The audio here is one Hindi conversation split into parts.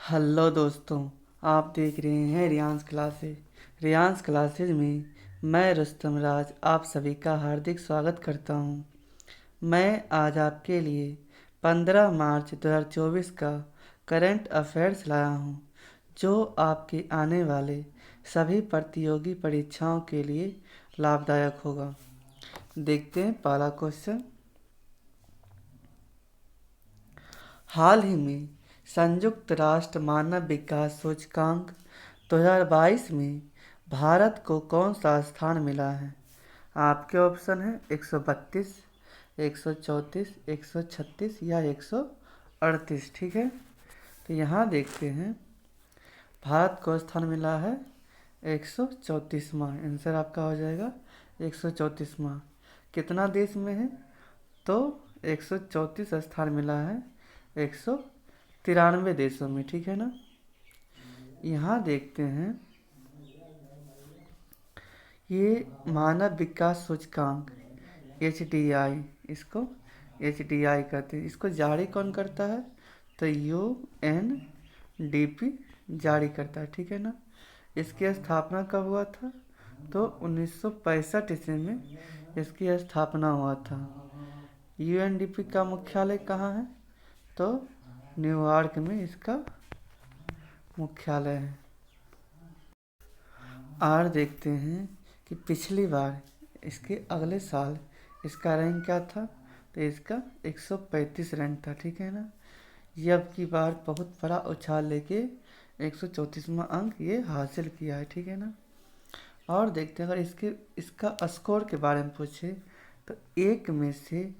हेलो दोस्तों, आप देख रहे हैं रियांस क्लासेज में मैं रुस्तम राज आप सभी का हार्दिक स्वागत करता हूं। मैं आज आपके लिए 15 मार्च 2024 का करंट अफेयर्स लाया हूं, जो आपके आने वाले सभी प्रतियोगी परीक्षाओं के लिए लाभदायक होगा। देखते हैं पहला क्वेश्चन। हाल ही में संयुक्त राष्ट्र मानव विकास सूचकांक 2022 में भारत को कौन सा स्थान मिला है? आपके ऑप्शन है 132, 134, 136 या 138। ठीक है, तो यहाँ देखते हैं भारत को स्थान मिला है 134वां। आंसर आपका हो जाएगा 134वां। कितना देश में है? तो 134 स्थान मिला है 193 देशों में। ठीक है ना। यहाँ देखते हैं ये मानव विकास सूचकांक HDI, इसको HDI कहते हैं। इसको जारी कौन करता है? तो UNDP जारी करता है। ठीक है ना। इसकी स्थापना कब हुआ था? तो 1965 ईस्वी में इसकी स्थापना हुआ था। UNDP का मुख्यालय कहाँ है? तो न्यूयॉर्क में इसका मुख्यालय है। और देखते हैं कि पिछली बार इसके अगले साल इसका रैंक क्या था? तो इसका 135 रैंक था। ठीक है ना। ये अब की बार बहुत बड़ा उछाल लेके 134वां अंक ये हासिल किया है। ठीक है ना। और देखते हैं, अगर इसका स्कोर के बारे में पूछे तो 1 में से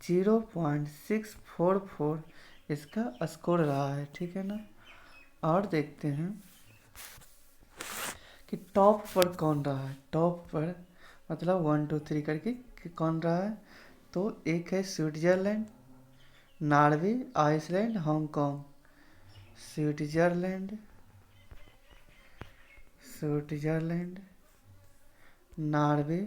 0.644 इसका स्कोर रहा है। ठीक है ना। और देखते हैं कि टॉप पर कौन रहा है। टॉप पर मतलब 1 2 3 करके कि कौन रहा है? तो एक है Switzerland, Norway, Iceland, Hong Kong. Switzerland, Norway,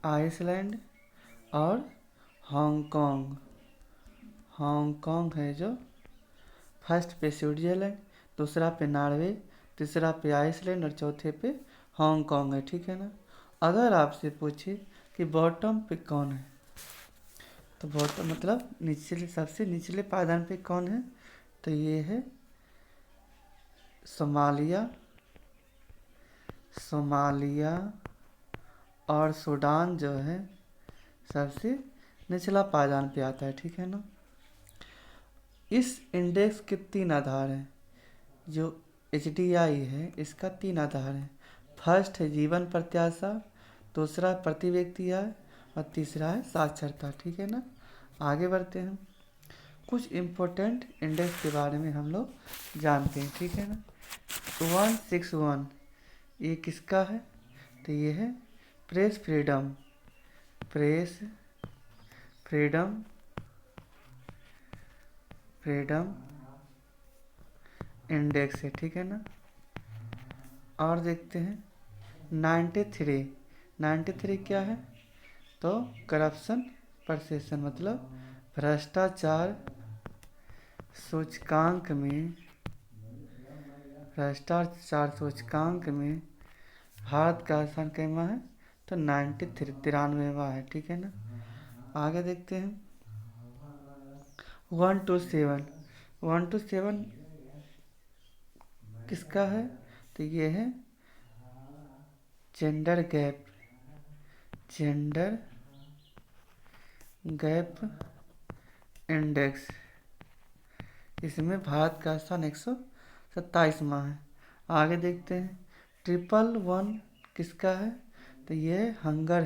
Iceland, और हांगकांग। हांगकांग है जो फर्स्ट पे स्विट्जरलैंड, दूसरा पे नॉर्वे, तीसरा पे आइसलैंड और चौथे पे हांगकांग है। ठीक है ना। अगर आपसे पूछे कि बॉटम पे कौन है, तो बॉटम मतलब निचले, सबसे निचले पायदान पे कौन है? तो ये है सोमालिया और सूडान जो है सबसे निचला पायदान पे आता है। ठीक है ना। इस इंडेक्स के 3 आधार हैं। जो HDI है इसका 3 आधार है। फर्स्ट है जीवन प्रत्याशा, दूसरा है प्रति व्यक्ति आय और तीसरा है साक्षरता। ठीक है ना। आगे बढ़ते हैं, कुछ इम्पोर्टेंट इंडेक्स के बारे में हम लोग जानते हैं। ठीक है ना। 161 ये किसका है? तो ये है प्रेस फ्रीडम इंडेक्स है। ठीक है ना। और देखते हैं 93 क्या है? तो करप्शन परसेप्शन मतलब भ्रष्टाचार सूचकांक में भारत का स्थान कैमा है? तो 93वां है। ठीक है ना। आगे देखते हैं 127 किसका है? तो ये है जेंडर गैप इंडेक्स। इसमें भारत का स्थान 127वां है। आगे देखते हैं 111 किसका है? तो ये हंगर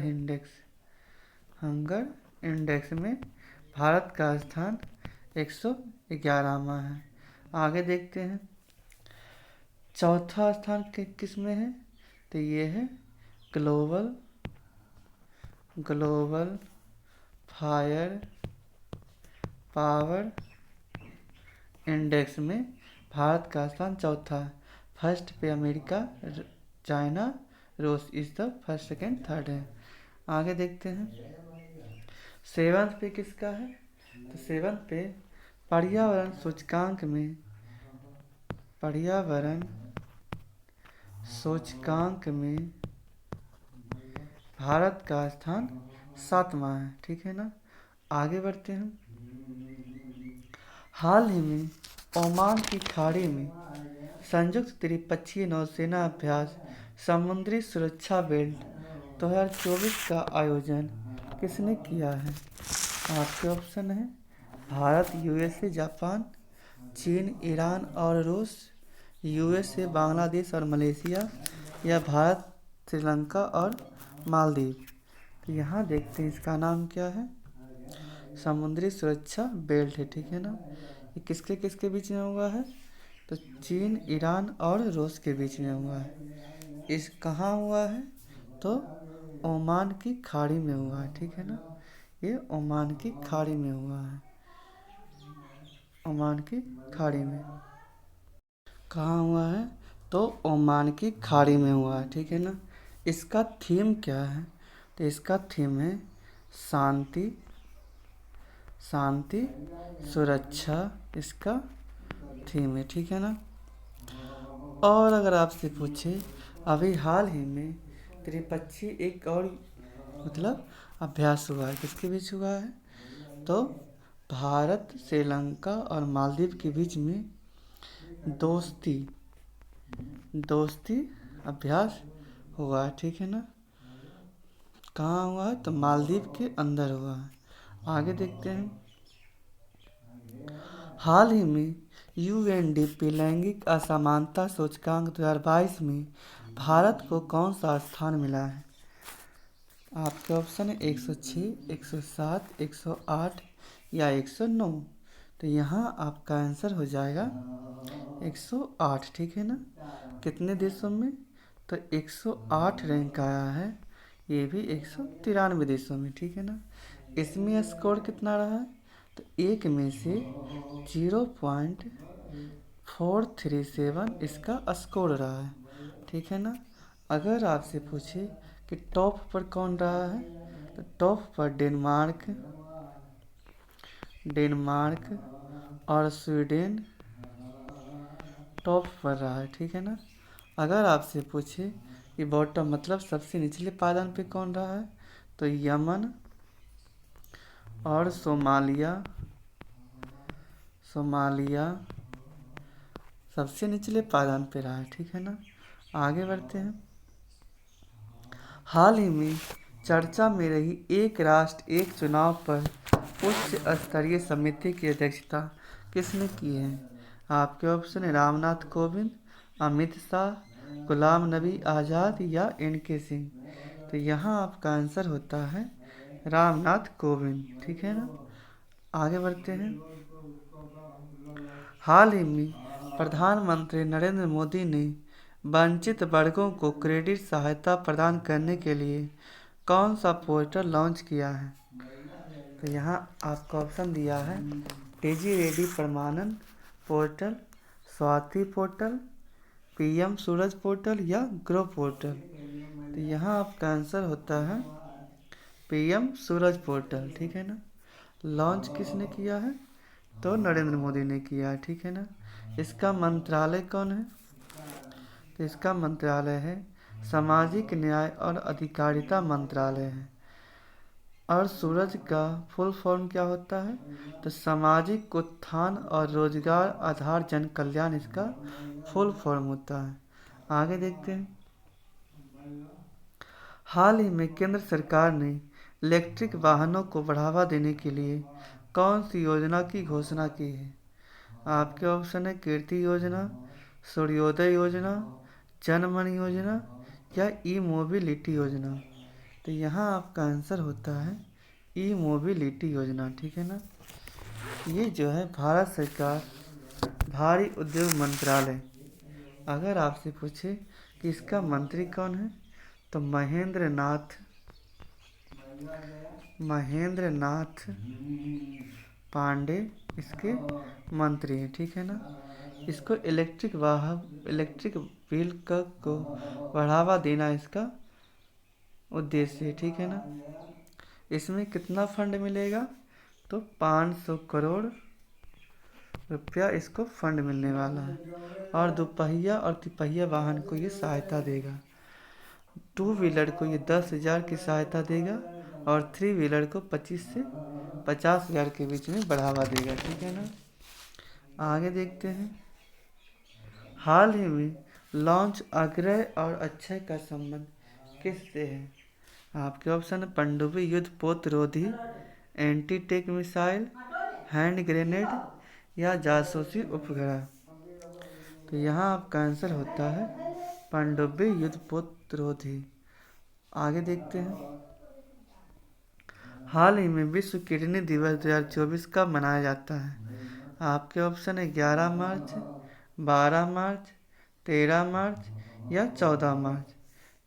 इंडेक्स में भारत का स्थान 111वां है। आगे देखते हैं चौथा स्थान किस में है? तो ये है ग्लोबल फायर पावर इंडेक्स में भारत का स्थान चौथा है। फर्स्ट पे अमेरिका, चाइना, रूस इस द फर्स्ट, सेकेंड, थर्ड है। आगे देखते हैं सेवंथ पे किसका है? तो सेवंथ पे पर्यावरण सूचकांक में, पर्यावरण सूचकांक में भारत का स्थान 7वां है। ठीक है ना। आगे बढ़ते हैं। हाल ही में ओमान की खाड़ी में संयुक्त त्रिपक्षीय नौसेना अभ्यास समुद्री सुरक्षा बेल्ट 2024 का आयोजन किसने किया है? आपके ऑप्शन है भारत, यूएसए, जापान, चीन, ईरान और रूस, यूएसए, बांग्लादेश और मलेशिया, या भारत, श्रीलंका और मालदीव। तो यहाँ देखते हैं इसका नाम क्या है। समुद्री सुरक्षा बेल्ट है। ठीक है ना। ये किसके किसके बीच में हुआ है? तो चीन, ईरान और रूस के बीच में हुआ है। इस कहाँ हुआ है? तो ओमान की खाड़ी में हुआ है। ठीक है ना। ये ओमान की खाड़ी में हुआ है। ओमान की खाड़ी में कहाँ हुआ है? तो ओमान की खाड़ी में हुआ है। ठीक है ना। इसका थीम क्या है? तो इसका थीम है शांति, शांति, सुरक्षा, इसका थीम है। ठीक है ना। और अगर आपसे पूछे अभी हाल ही में त्रिपक्षीय एक और मतलब अभ्यास हुआ है, किसके बीच हुआ है? तो भारत, श्रीलंका और मालदीव के बीच में दोस्ती दोस्ती अभ्यास हुआ है। ठीक है ना। कहाँ हुआ है? तो मालदीव के अंदर हुआ है। आगे देखते हैं। हाल ही में यूएनडीपी लैंगिक असमानता सूचकांक 2022 में भारत को कौन सा स्थान मिला है? आपके ऑप्शन है 106, 107, 108 या 109। तो यहाँ आपका आंसर हो जाएगा 108। ठीक है ना। कितने देशों में? तो 108 रैंक आया है। ये भी 193 देशों में। ठीक है ना। इसमें स्कोर कितना रहा है? तो एक में से 0.437 इसका स्कोर रहा है। ठीक है ना। अगर आपसे पूछे कि टॉप पर कौन रहा है? तो टॉप पर डेनमार्क और स्वीडन टॉप पर रहा है। ठीक है ना। अगर आपसे पूछे कि बॉटम मतलब सबसे निचले पायदान पे कौन रहा है? तो यमन और सोमालिया सबसे निचले पायदान पे रहा है। ठीक है ना। आगे बढ़ते हैं। हाल ही में चर्चा में रही एक राष्ट्र एक चुनाव पर उच्च स्तरीय समिति की अध्यक्षता किसने की है? आपके ऑप्शन है रामनाथ कोविंद, अमित शाह, गुलाम नबी आज़ाद या एन.के. सिंह। तो यहाँ आपका आंसर होता है रामनाथ कोविंद। ठीक है ना। आगे बढ़ते हैं। हाल ही में प्रधानमंत्री नरेंद्र मोदी ने वंचित वर्गों को क्रेडिट सहायता प्रदान करने के लिए कौन सा पोर्टल लॉन्च किया है? तो यहाँ आपका ऑप्शन दिया है टीजी रेडी प्रमाणन पोर्टल, स्वाति पोर्टल, पीएम सूरज पोर्टल या ग्रो पोर्टल। तो यहाँ आपका आंसर होता है पीएम सूरज पोर्टल। ठीक है ना। लॉन्च किसने किया है? तो नरेंद्र मोदी ने किया है। ठीक है ना। इसका मंत्रालय कौन है? तो इसका मंत्रालय है सामाजिक न्याय और अधिकारिता मंत्रालय है। और सूरज का फुल फॉर्म क्या होता है? तो सामाजिक उत्थान और रोजगार आधार जन कल्याण इसका फुल फॉर्म होता है। आगे देखते हैं। हाल ही में केंद्र सरकार ने इलेक्ट्रिक वाहनों को बढ़ावा देने के लिए कौन सी योजना की घोषणा की है? आपके ऑप्शन है कीर्ति योजना, सूर्योदय योजना, जनमन योजना या ई मोबिलिटी योजना। तो यहाँ आपका आंसर होता है ई मोबिलिटी योजना। ठीक है ना। ये जो है भारत सरकार भारी उद्योग मंत्रालय, अगर आपसे पूछे कि इसका मंत्री कौन है? तो महेंद्र नाथ पांडे इसके मंत्री हैं। ठीक है ना। इसको इलेक्ट्रिक व्हीकल को बढ़ावा देना इसका उद्देश्य है। ठीक है ना। इसमें कितना फंड मिलेगा? तो 500 करोड़ रुपया इसको फंड मिलने वाला है। और दोपहिया और तिपहिया वाहन को ये सहायता देगा। 2 व्हीलर को ये 10,000 की सहायता देगा और 3 व्हीलर को 25 से 50,000 के बीच में बढ़ावा देगा। ठीक है ना। आगे देखते हैं। हाल ही में लॉन्च अग्रय और अक्षय का संबंध किससे है? आपके ऑप्शन है पनडुब्बी युद्ध पोतरोधी, anti tank missile, hand grenade या जासूसी उपग्रह। तो यहाँ आपका आंसर होता है पनडुब्बी युद्ध पोतरोधी। आगे देखते हैं। हाल ही में विश्व किडनी दिवस 2024 कब मनाया जाता है? आपके ऑप्शन है 11 मार्च, 12 मार्च, 13 मार्च या 14 मार्च।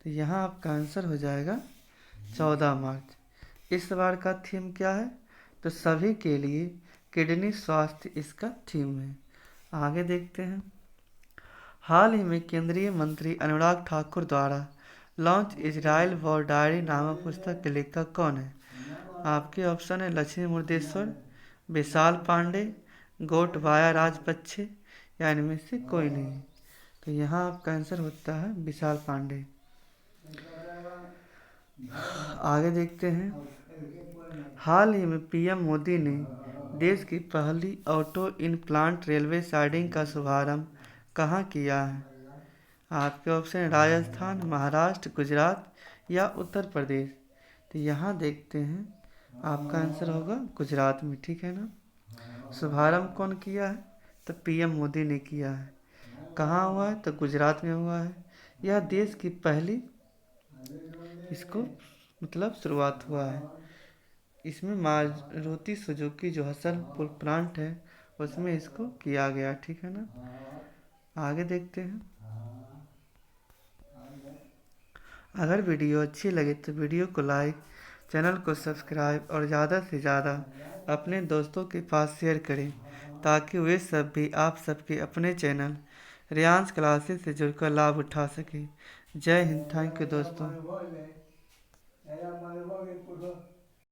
तो यहाँ आपका आंसर हो जाएगा 14 मार्च। इस बार का थीम क्या है? तो सभी के लिए किडनी स्वास्थ्य इसका थीम है। आगे देखते हैं। हाल ही में केंद्रीय मंत्री अनुराग ठाकुर द्वारा लॉन्च इजराइल वॉर डायरी नामक पुस्तक के लेखक कौन है? आपके ऑप्शन है लक्ष्मी मुर्देश्वर, विशाल पांडे, गोटबाया राजपक्षे या इनमें से कोई नहीं। तो यहाँ आपका आंसर होता है विशाल पांडे। आगे देखते हैं। हाल ही में पीएम मोदी ने देश की पहली auto in plant railway siding का शुभारंभ कहाँ किया है? आपके ऑप्शन राजस्थान, महाराष्ट्र, गुजरात या उत्तर प्रदेश। तो यहाँ देखते हैं आपका आंसर होगा गुजरात में। ठीक है ना। शुभारंभ कौन किया है? तो पीएम मोदी ने किया है। कहाँ हुआ है? तो गुजरात में हुआ है। यह देश की पहली इसको मतलब शुरुआत हुआ है। इसमें मारुति सुजुकी जो हसनपुर प्लांट है उसमें इसको किया गया। ठीक है ना। आगे देखते हैं। अगर वीडियो अच्छी लगे तो वीडियो को लाइक, चैनल को सब्सक्राइब और ज़्यादा से ज़्यादा अपने दोस्तों के पास शेयर करें ताकि वे सब भी आप सबके अपने चैनल रियांश क्लासेस से जुड़कर लाभ उठा सकें। जय हिंद। थैंक यू दोस्तों।